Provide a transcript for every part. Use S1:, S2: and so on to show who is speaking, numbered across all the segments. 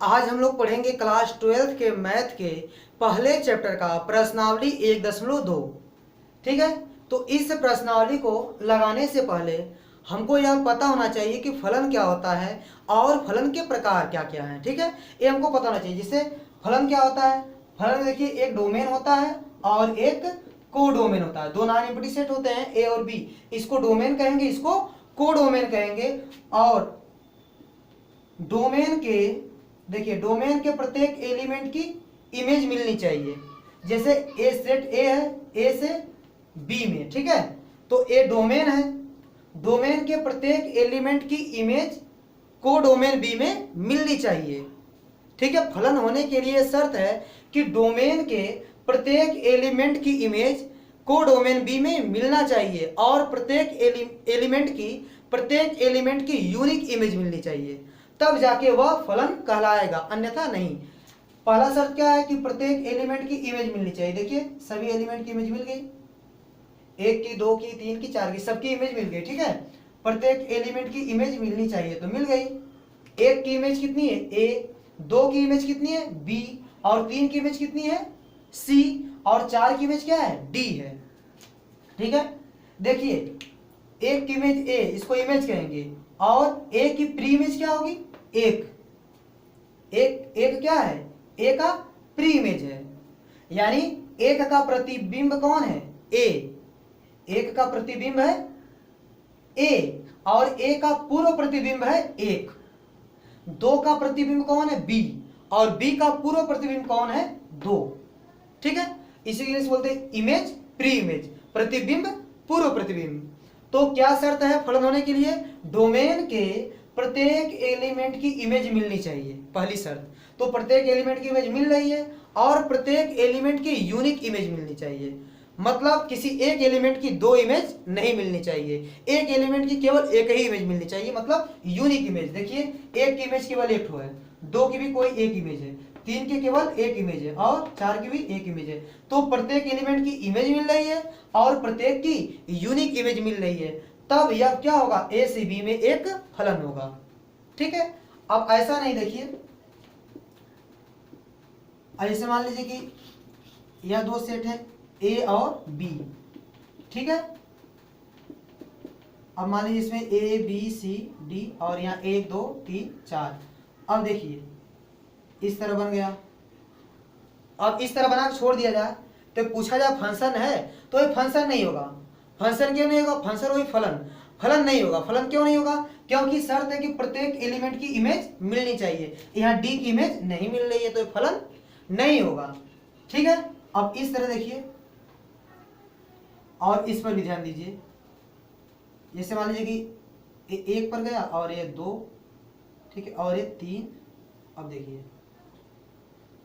S1: आज हम लोग पढ़ेंगे क्लास 12 के मैथ के पहले चैप्टर का प्रश्नावली 1.2। ठीक है, तो इस प्रश्नावली को लगाने से पहले हमको यह पता होना चाहिए कि फलन क्या होता है और फलन के प्रकार क्या क्या हैं। ठीक है, ये हमको पता होना चाहिए। जिससे फलन क्या होता है, फलन देखिए एक डोमेन होता है और एक कोडोमेन होता है। दो नॉन एम्प्टी सेट होते हैं ए और बी, इसको डोमेन कहेंगे, इसको कोडोमेन कहेंगे। और डोमेन के देखिए डोमेन के प्रत्येक एलिमेंट की इमेज मिलनी चाहिए। जैसे ए सेट ए है ए से बी में, ठीक है, तो ए डोमेन है, डोमेन के प्रत्येक एलिमेंट की इमेज को डोमेन बी में मिलनी चाहिए। ठीक है, फलन होने के लिए शर्त है कि डोमेन के प्रत्येक एलिमेंट की इमेज को डोमेन बी में मिलना चाहिए और प्रत्येक एलिमेंट की यूनिक इमेज मिलनी चाहिए, तब जाके वह फलन कहलाएगा, अन्यथा नहीं। पहला शर्त क्या है कि प्रत्येक एलिमेंट की इमेज मिलनी चाहिए। देखिए सभी एलिमेंट की इमेज मिल गई, एक की, दो की, तीन की, चार की, सबकी इमेज मिल गई। ठीक है, प्रत्येक एलिमेंट की इमेज मिलनी चाहिए, तो मिल गई। एक की इमेज कितनी है ए, दो की इमेज कितनी है बी, और तीन की इमेज कितनी है सी, और चार की इमेज क्या है डी है। ठीक है, देखिए एक की इमेज ए, इसको इमेज कहेंगे, और ए की प्री इमेज क्या होगी एक, एक क्या है ए का प्री इमेज है, यानी एक का प्रतिबिंब कौन है ए, एक का प्रतिबिंब है ए, और ए का पूर्व प्रतिबिंब है एक। दो का प्रतिबिंब कौन है बी, और बी का पूर्व प्रतिबिंब कौन है दो। ठीक है, इसी के लिए बोलते हैं इमेज प्री इमेज, प्रतिबिंब पूर्व प्रतिबिंब। तो क्या शर्त है फलन होने के लिए, डोमेन के प्रत्येक एलिमेंट की इमेज मिलनी चाहिए, पहली शर्त। तो प्रत्येक एलिमेंट की इमेज मिल रही है और प्रत्येक एलिमेंट की यूनिक इमेज मिलनी चाहिए, मतलब किसी एक एलिमेंट की दो इमेज नहीं मिलनी चाहिए, एक एलिमेंट की केवल एक ही इमेज मिलनी चाहिए, मतलब यूनिक इमेज। देखिए एक की इमेज केवल एक है, दो की भी कोई एक इमेज है, तीन की केवल एक इमेज है, और चार की भी एक इमेज है। तो प्रत्येक एलिमेंट की इमेज मिल रही है और प्रत्येक की यूनिक इमेज मिल रही है, तब यह क्या होगा ए से बी में एक फलन होगा। ठीक है, अब ऐसा नहीं, देखिए ऐसे मान लीजिए कि यह दो सेट है ए और बी। ठीक है, अब मान लीजिए इसमें ए बी सी डी, और यहाँ एक दो तीन चार। अब देखिए इस तरह बन गया। अब इस तरह बना के छोड़ दिया जाए तो पूछा जाए फंक्शन है, तो ये फंक्शन नहीं होगा। फंक्शन क्यों नहीं होगा, फंक्शन वही फलन, फलन नहीं होगा। फलन क्यों नहीं होगा, क्योंकि शर्त है कि प्रत्येक एलिमेंट की इमेज मिलनी चाहिए, यहाँ डी की इमेज नहीं मिल रही है, तो फलन नहीं होगा। ठीक है, अब इस तरह देखिए, और इस पर भी ध्यान दीजिए। जैसे मान लीजिए कि एक पर गया और ये दो, ठीक है, और ये तीन।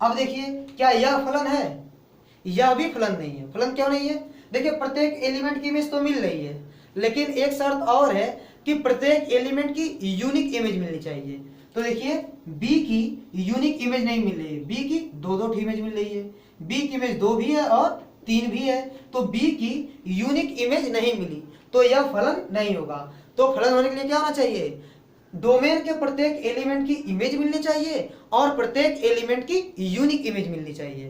S1: अब देखिए क्या यह फलन है, यह भी फलन नहीं है। फलन क्यों नहीं है, देखिए प्रत्येक एलिमेंट की इमेज तो मिल रही है, लेकिन एक शर्त और है कि प्रत्येक एलिमेंट की यूनिक इमेज मिलनी चाहिए। तो देखिए बी की यूनिक इमेज नहीं मिल रही है, बी की दो दो इमेज मिल रही है, बी की इमेज दो भी है और तीन भी है, तो बी की यूनिक इमेज नहीं मिली, तो यह फलन नहीं होगा। तो फलन होने के लिए क्या होना चाहिए, डोमेन के प्रत्येक एलिमेंट की इमेज मिलनी चाहिए और प्रत्येक एलिमेंट की यूनिक इमेज मिलनी चाहिए।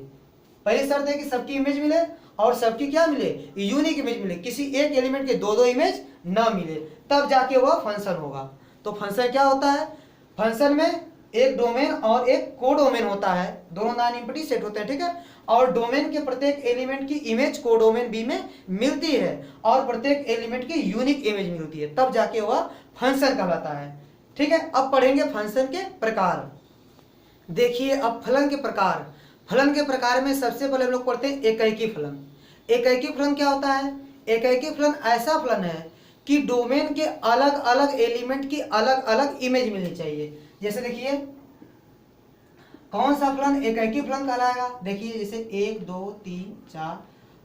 S1: पहली शर्त है कि सबकी इमेज मिले और सबकी क्या मिले, यूनिक इमेज मिले, किसी एक एलिमेंट के दो दो इमेज ना मिले, तब जाके वह फंक्शन होगा। तो फंक्शन क्या होता है, फंक्शन में एक डोमेन और एक कोडोमेन होता है, दोनों नॉन एम्प्टी सेट होते हैं। ठीक है, और डोमेन के प्रत्येक एलिमेंट की इमेज कोडोमेन बी में मिलती है और प्रत्येक एलिमेंट की यूनिक इमेज मिलती है, तब जाके वह फंक्शन कहलाता है। ठीक है, अब पढ़ेंगे फंक्शन के प्रकार। देखिए अब फलन के प्रकार, फलन के प्रकार में सबसे पहले हम लोग पढ़ते हैं एकैकी फलन। एकैकी फलन क्या होता है, एकैकी फलन ऐसा फलन है कि डोमेन के अलग अलग एलिमेंट की अलग अलग इमेज मिलनी चाहिए। जैसे देखिए कौन सा फलन एकैकी फलन कहलाएगा, देखिए जैसे एक दो तीन चार,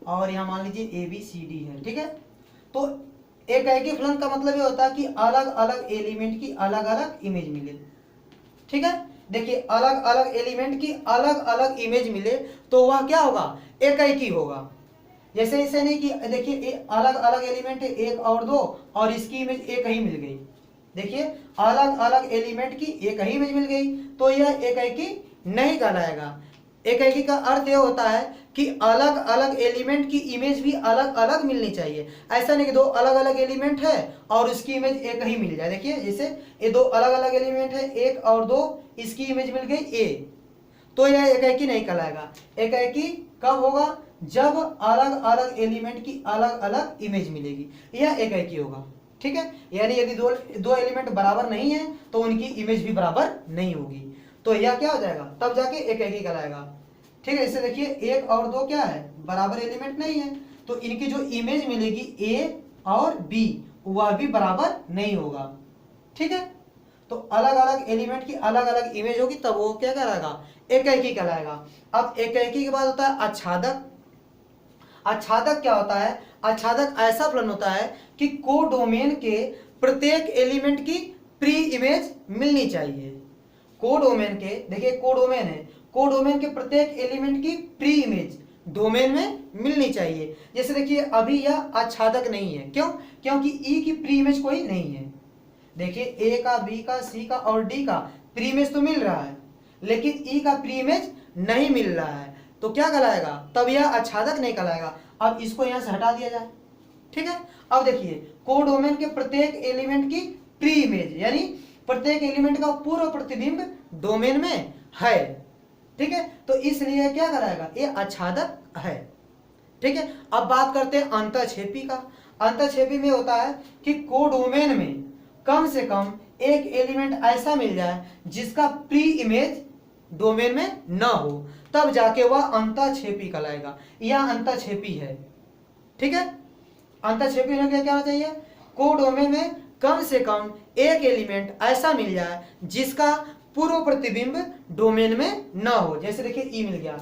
S1: और यहाँ मान लीजिए ए बी सी डी है। ठीक है, तो एकैकी फलन का मतलब ये होता है कि अलग अलग एलिमेंट की अलग अलग इमेज मिले। ठीक है, देखिए अलग अलग एलिमेंट की अलग अलग इमेज मिले तो वह क्या होगा, एकैकी होगा। जैसे ऐसे नहीं कि देखिए अलग अलग एलिमेंट है एक और दो, और इसकी इमेज एक ही मिल गई, देखिए अलग अलग एलिमेंट की एक ही इमेज मिल गई तो यह एकाएकी नहीं कहलाएगा। एकाएकी का अर्थ यह होता है कि अलग अलग एलिमेंट की इमेज भी अलग अलग मिलनी चाहिए। ऐसा नहीं कि दो अलग अलग एलिमेंट है और उसकी इमेज एक ही मिल जाए। देखिए जैसे ये दो अलग अलग एलिमेंट है, एक और दो, इसकी इमेज मिल गई ए, तो यह एकाएकी नहीं कहलाएगा। एकाएकी कब होगा? जब अलग अलग एलिमेंट की अलग अलग इमेज मिलेगी, यह एकाएकी होगा। ठीक है, यानी यदि दो एलिमेंट बराबर नहीं है तो उनकी इमेज भी बराबर नहीं होगी, तो यह क्या हो जाएगा? तब जाके एकाएकी कहलाएगा। ठीक है, इससे देखिए एक और दो क्या है? बराबर एलिमेंट नहीं है, तो इनकी जो इमेज मिलेगी ए और बी वह भी बराबर नहीं होगा। ठीक है, तो अलग अलग एलिमेंट की अलग अलग इमेज होगी तब वो क्या कहलाएगा? एकाएकी कहलाएगा। अब एकाएकी के बाद होता है आच्छादक। आच्छादक क्या होता है? आच्छादक ऐसा फलन होता है कि कोडोमेन के प्रत्येक एलिमेंट की प्री इमेज मिलनी चाहिए। कोडोमेन के, देखिए कोडोमेन है, कोडोमेन के प्रत्येक एलिमेंट की प्री इमेज डोमेन में मिलनी चाहिए। जैसे देखिए अभी यह आच्छादक नहीं है, क्यों? क्योंकि ई की प्री इमेज कोई नहीं है। देखिए ए का, बी का, सी का और डी का प्री इमेज तो मिल रहा है, लेकिन ई का प्री इमेज नहीं मिल रहा है, तो क्या कहलाएगा? तब यह आच्छादक नहीं कहलाएगा। अब इसको यहां से हटा दिया जाए। ठीक है, अब देखिए कोडोमेन के प्रत्येक एलिमेंट की प्री इमेज यानी प्रत्येक एलिमेंट का पूर्व प्रतिबिंब डोमेन में है। ठीक है, तो इसलिए क्या कहलाएगा? ये आच्छादक है। ठीक है, अब बात करते हैं अंतःक्षेपी का। अंतःक्षेपी में होता है कि कोडोमेन में कम से कम एक एलिमेंट ऐसा मिल जाए जिसका प्री इमेज डोमेन में न हो, तब जाके वह अंतःक्षेपी कहलाएगा। यह अंतःक्षेपी है। ठीक है, अंतःक्षेपी होने के क्या होना चाहिए? कोडोमेन में कम से कम एक एलिमेंट ऐसा मिल जाए जिसका पूर्व प्रतिबिंब डोमेन में न हो। जैसे देखिए ई मिल गया,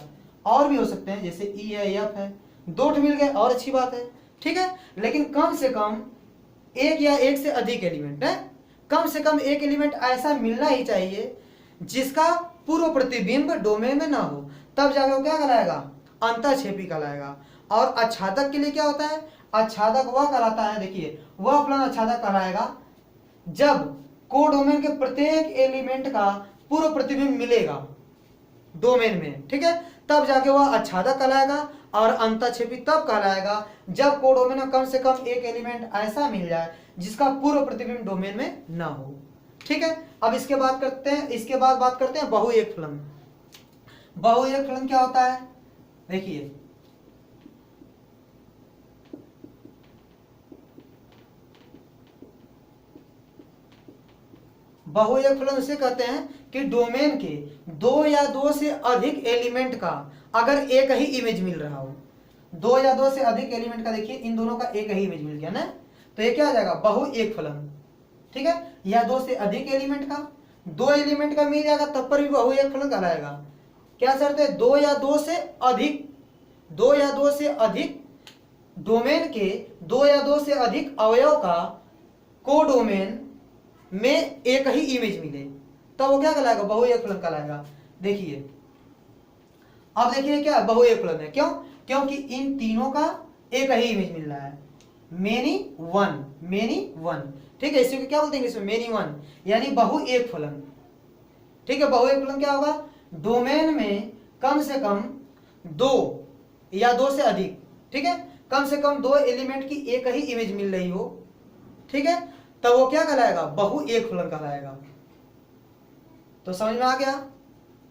S1: और भी हो सकते हैं, जैसे ई है, एफ है, दो मिल गए और अच्छी बात है। ठीक है, लेकिन कम से कम एक या एक से अधिक एलिमेंट है, कम से कम एक एलिमेंट ऐसा मिलना ही चाहिए जिसका पूर्व प्रतिबिंब डोमेन में ना हो, तब जाके वो क्या कहलाएगा? अंतःक्षेपी कहलाएगा। और आच्छादक के लिए क्या होता है? आच्छादक वह कहलाता है, देखिए वह फलन आच्छादक कहलाएगा जब कोडोमेन के प्रत्येक एलिमेंट का पूर्व प्रतिबिंब मिलेगा डोमेन में। ठीक है, तब जाके वह आच्छादक कहलाएगा। और अंतःक्षेपी तब कहलाएगा जब कोडोमेन में कम से कम एक एलिमेंट ऐसा मिल जाए जिसका पूर्व प्रतिबिंब डोमेन में ना हो। ठीक है, अब इसके बाद बात करते हैं बहुएक फलन। बहुएक फलन क्या होता है? देखिए बहुएक फलन उसे कहते हैं कि डोमेन के दो या दो से अधिक एलिमेंट का अगर एक ही इमेज मिल रहा हो, दो या दो से अधिक एलिमेंट का, देखिए इन दोनों का एक ही इमेज मिल गया ना, तो ये क्या आ जाएगा? बहुएक फलन। ठीक है, या दो से अधिक एलिमेंट का, दो एलिमेंट का मिल जाएगा तब पर भी बहुएक फलन कहलाएगा। क्या शर्त है? दो या दो से अधिक डोमेन के दो या दो से अधिक अवयव का कोडोमेन में एक ही इमेज मिले, तब वो क्या कहलाएगा? बहुएक फलन कहलाएगा। देखिए अब देखिए क्या बहुएक फलन है, क्यों? क्योंकि इन तीनों का एक ही इमेज मिल रहा है, मेनी वन। ठीक है, इसको क्या बोलते हैं इसमें? मेनी वन, यानी बहुएक फलन। ठीक है, बहुएक फलन क्या होगा? डोमेन में कम से कम दो या दो से अधिक, ठीक है, कम से कम दो एलिमेंट की एक ही इमेज मिल रही हो। ठीक है, तब वो क्या कहलाएगा? बहुएक फलन कहलाएगा। तो समझ में आ गया?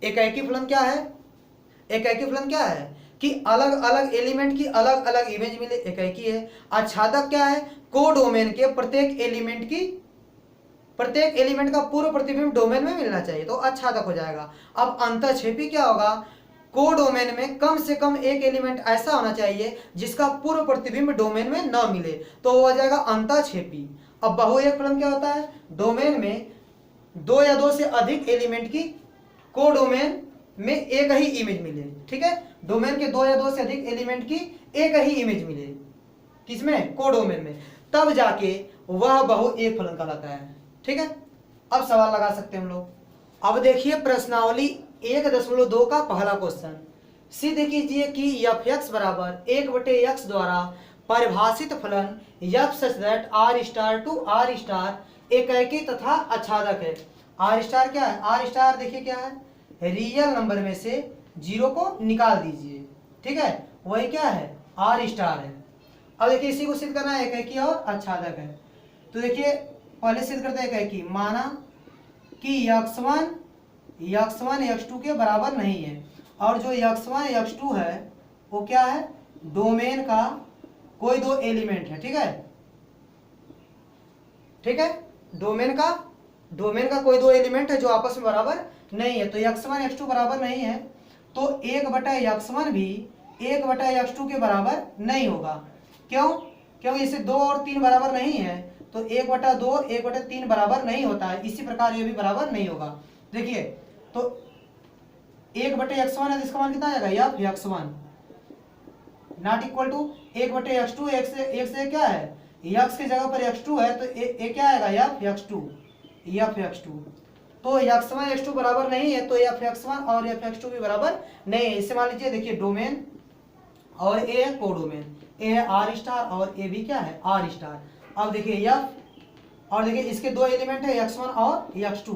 S1: एकाएकी फलन क्या है? एकाएकी फलन क्या है कि अलग अलग एलिमेंट की अलग अलग इमेज मिले, एकाएकी है। आच्छादक क्या है? कोडोमेन के प्रत्येक एलिमेंट का पूर्व प्रतिबिंब डोमेन में मिलना चाहिए, तो आच्छादक हो जाएगा। अब अंतःक्षेपी क्या होगा? कोडोमेन में कम से कम एक एलिमेंट ऐसा होना चाहिए जिसका पूर्व प्रतिबिंब डोमेन में न मिले, तो वो हो जाएगा अंतःक्षेपी। अब बहुएक फलन क्या होता है? डोमेन में दो या दो से अधिक एलिमेंट की कोडोमेन में एक ही इमेज मिले। ठीक है, डोमेन के दो या दो से अधिक एलिमेंट की एक ही इमेज मिले, किसमें? कोडोमेन में, तब जाके वह बहुएक फलन कहलाता है। ठीक है, अब सवाल लगा सकते हैं हम लोग। अब देखिए प्रश्नावली 1.2 का पहला क्वेश्चन, सिद्ध कीजिए कि f(x) बराबर 1/x द्वारा परिभाषित फलन f such that r* to r* एकाएकी तथा आच्छादक है। आर स्टार क्या है? आर स्टार देखिए क्या है, रियल नंबर में से 0 को निकाल दीजिए, ठीक है, वही क्या है? आर स्टार है। अब देखिए इसी को सिद्ध करना है, एकाएकी और आच्छादक है। तो देखिए पहले सिद्ध करते हैं एकाएकी। माना कि x1 x2 के बराबर नहीं है, और जो x1 x2 है वो क्या है? डोमेन का कोई दो एलिमेंट है, ठीक है, ठीक है, डोमेन का कोई दो एलिमेंट है जो आपस में बराबर नहीं है। तो x1 x2 बराबर नहीं है, तो 1/x1 भी 1/x2 के बराबर नहीं होगा। क्यों? क्योंकि इसे 2 और 3 बराबर नहीं है, तो 1/2 1/3 बराबर नहीं होता है। इसी प्रकार ये भी बराबर नहीं होगा। देखिए तो 1/x1 है, तो इसका मान कितना आ जाएगा? f(x1) not equal to 1/x2। एक से क्या है? x की जगह पर x2 है, तो ये क्या आएगा? f(x2) तो x1 x2 बराबर नहीं है, तो f(x1) और f(x2) भी बराबर नहीं है। इससे मान लीजिए, देखिए डोमेन और ए है कोडोमेन, ए है आर स्टार और ए भी क्या है? R star. अब देखिए f, और देखिए इसके दो एलिमेंट है x1 और x2,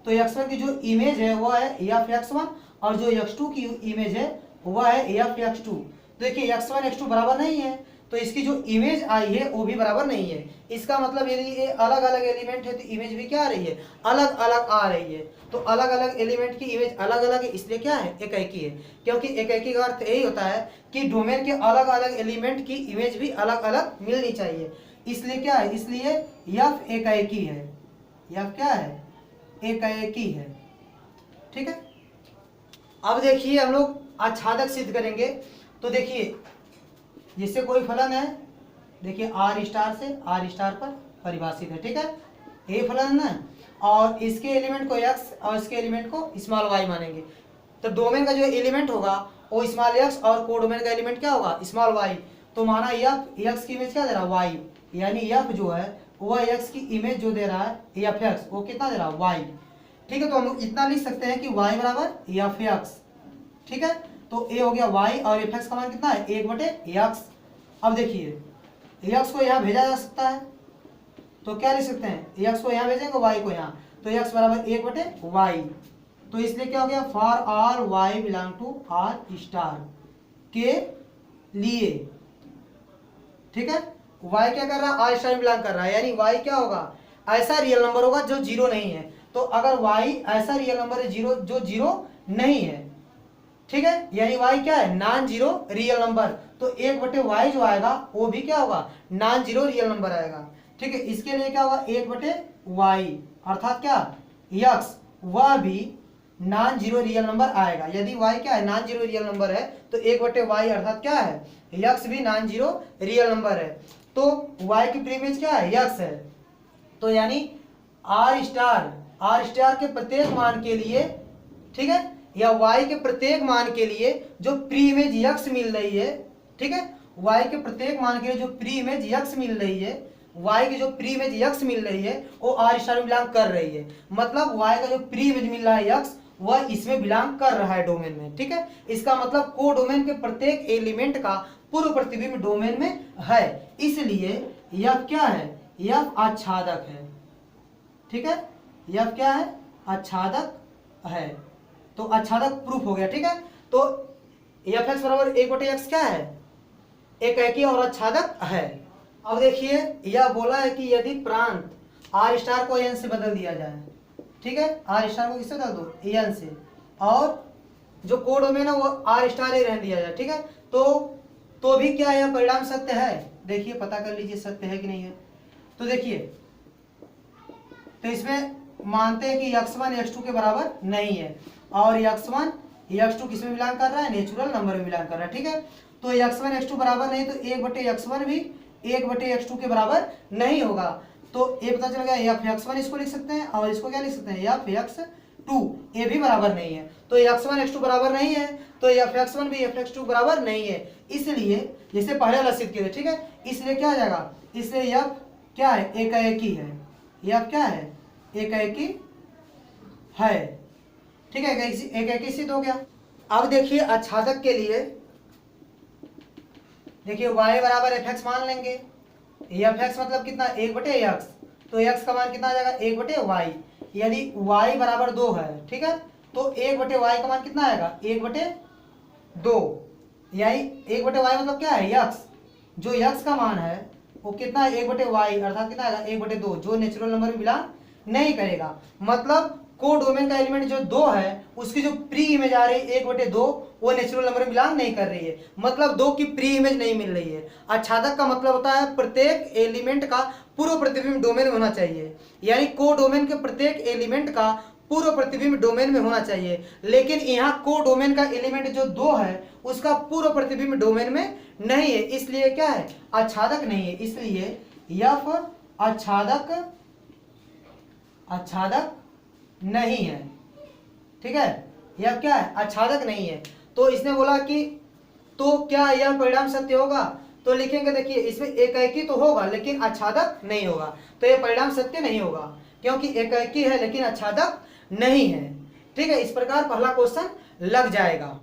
S1: तो x1 की जो इमेज है वह है f(x1) और जो x2 की इमेज है वह है f(x2). देखिए x1 x2 बराबर नहीं है, तो इसकी जो इमेज आई है वो भी बराबर नहीं है। इसका मतलब यदि ये अलग अलग एलिमेंट है तो इमेज भी क्या आ रही है? अलग अलग आ रही है। तो अलग अलग एलिमेंट की इमेज अलग अलग है, इसलिए क्या है? एकाएकी है। क्योंकि एकाएकी का अर्थ यही होता है कि डोमेन के अलग अलग एलिमेंट की इमेज भी अलग अलग मिलनी चाहिए। इसलिए क्या है? इसलिए f एकाएकी है। f क्या है? एकाएकी है, ठीक है। अब देखिए हम लोग आच्छादक सिद्ध करेंगे। तो देखिए जिससे कोई फलन है, देखिए आर स्टार से आर स्टार पर परिभाषित है, ठीक है, ये फलन है, और इसके एलिमेंट को x और इसके एलिमेंट को स्मॉल y मानेंगे। तो डोमेन का जो एलिमेंट होगा वो स्मॉल x और कोडोमेन का एलिमेंट क्या होगा? Small y। तो माना x की इमेज क्या दे रहा है? y, यानी f जो है वह x की इमेज जो दे रहा है f(x), वो कितना दे रहा है? y, ठीक है। तो हम लोग इतना लिख सकते हैं कि y बराबर f(x), ठीक है। तो a हो गया y और f(x) का मान कितना है? 1/x। अब देखिए x को यहाँ भेजा जा सकता है, तो क्या लिख सकते हैं? x को यहाँ भेजेंगे, y को यहाँ, तो x बराबर 1/y। तो इसलिए क्या हो गया? For all y belong to R star के लिए, ठीक है। y क्या कर रहा है? आर स्टार में बिलोंग कर रहा है, यानी y क्या होगा? ऐसा रियल नंबर होगा जो 0 नहीं है। तो अगर y ऐसा रियल नंबर है जो 0 नहीं है, ठीक है, यानी y क्या है? Non zero real number. तो 1/y जो आएगा वो भी क्या होगा? नॉन जीरो रियल नंबर आएगा, ठीक है। इसके लिए क्या होगा? 1/y अर्थात क्या? x, वह भी नॉन जीरो रियल नंबर आएगा। यदि y क्या है? नॉन जीरो रियल नंबर है, तो 1/y अर्थात क्या है? x भी नॉन जीरो रियल नंबर है। तो y की प्रीइमेज क्या है? x है। तो यानी आर स्टार के प्रत्येक मान के लिए, ठीक है, या y के प्रत्येक मान के लिए जो प्री इमेज x मिल रही है, ठीक है, y के प्रत्येक मान के लिए जो प्री इमेज x मिल रही है, y की जो प्री इमेज x मिल रही है वो आर स्टार में बिलोंग कर रही है। मतलब y का जो प्री इमेज मिल रहा है x, वह इसमें बिलोंग कर रहा है डोमेन में, ठीक है। इसका मतलब को डोमेन के प्रत्येक एलिमेंट का पूर्व प्रतिबिंब डोमेन में है, इसलिए यह क्या है? यह आच्छादक है, ठीक है। यह क्या है? आच्छादक है। तो आच्छादक प्रूफ हो गया, ठीक है। तो f(x) बराबर 1/x क्या है? एकाएकी और आच्छादक है। अब देखिए यह बोला है कि यदि प्रांत आर स्टार को n से बदल दिया जाए, ठीक है, आर स्टार को किससे बदल दो? n से, और जो कोडोमेन है वो आर स्टार ही रहने दिया जाए, ठीक है, तो भी क्या यह परिणाम सत्य है? देखिए पता कर लीजिए सत्य है कि नहीं है। तो देखिए, तो इसमें मानते हैं कि x1 x2 के बराबर नहीं है, और x1 x2 किस में बिलोंग कर रहा है? नेचुरल नंबर में बिलोंग कर रहा है, ठीक है। तो x1 x2 बराबर नहीं, तो 1/x1 भी 1/x2 के बराबर नहीं होगा। तो ये पता चल गया, f(x1) इसको लिख सकते हैं, और इसको क्या लिख सकते हैं? f(x2), ये भी बराबर नहीं है। तो x1 x2 बराबर नहीं है, तो f(x1) भी f(x2) बराबर नहीं है। इसलिए जैसे पहले वाला सिद्ध किया, ठीक है, इसलिए क्या आ जाएगा? इसलिए f क्या है? एकाएकी है। f क्या है? एकाएकी है, ठीक है, एकाएकी सिद्ध हो गया। अब देखिए आच्छादक के लिए, देखिए y बराबर f(x) मान लेंगे, एफ एक्स मतलब कितना, 1/x, तो x का मान कितना आ जाएगा, 1/y। यदि y बराबर 2 है, ठीक है, तो 1/y का मान कितना आएगा, 1/2। यानी 1/y मतलब क्या है, x। जो x का मान है वो कितना है, 1/y, अर्थात कितना आएगा, 1/2, जो नेचुरल नंबर में बिलोंग नहीं करेगा। मतलब कोडोमेन का एलिमेंट जो 2 है उसकी जो प्री इमेज आ रही है 1/2, वो नेचुरल नंबर में बिलोंग नहीं कर रही है, मतलब 2 की प्री इमेज नहीं मिल रही है। आच्छादक का मतलब होता है प्रत्येक एलिमेंट का पूर्व प्रतिबिंब डोमेन में होना चाहिए, यानी कोडोमेन के प्रत्येक एलिमेंट का पूर्व प्रतिबिंब डोमेन में होना चाहिए। लेकिन यहाँ कोडोमेन का एलिमेंट जो 2 है उसका पूर्व प्रतिबिंब डोमेन में नहीं है, इसलिए क्या है, आच्छादक नहीं है। इसलिए यफ आच्छादक नहीं है, ठीक है, यह क्या है, आच्छादक नहीं है। तो इसने बोला कि तो क्या यह परिणाम सत्य होगा, तो लिखेंगे देखिए इसमें एकाएकी तो होगा लेकिन आच्छादक नहीं होगा, तो यह परिणाम सत्य नहीं होगा क्योंकि एकाएकी है लेकिन आच्छादक नहीं है। ठीक है, इस प्रकार पहला क्वेश्चन लग जाएगा।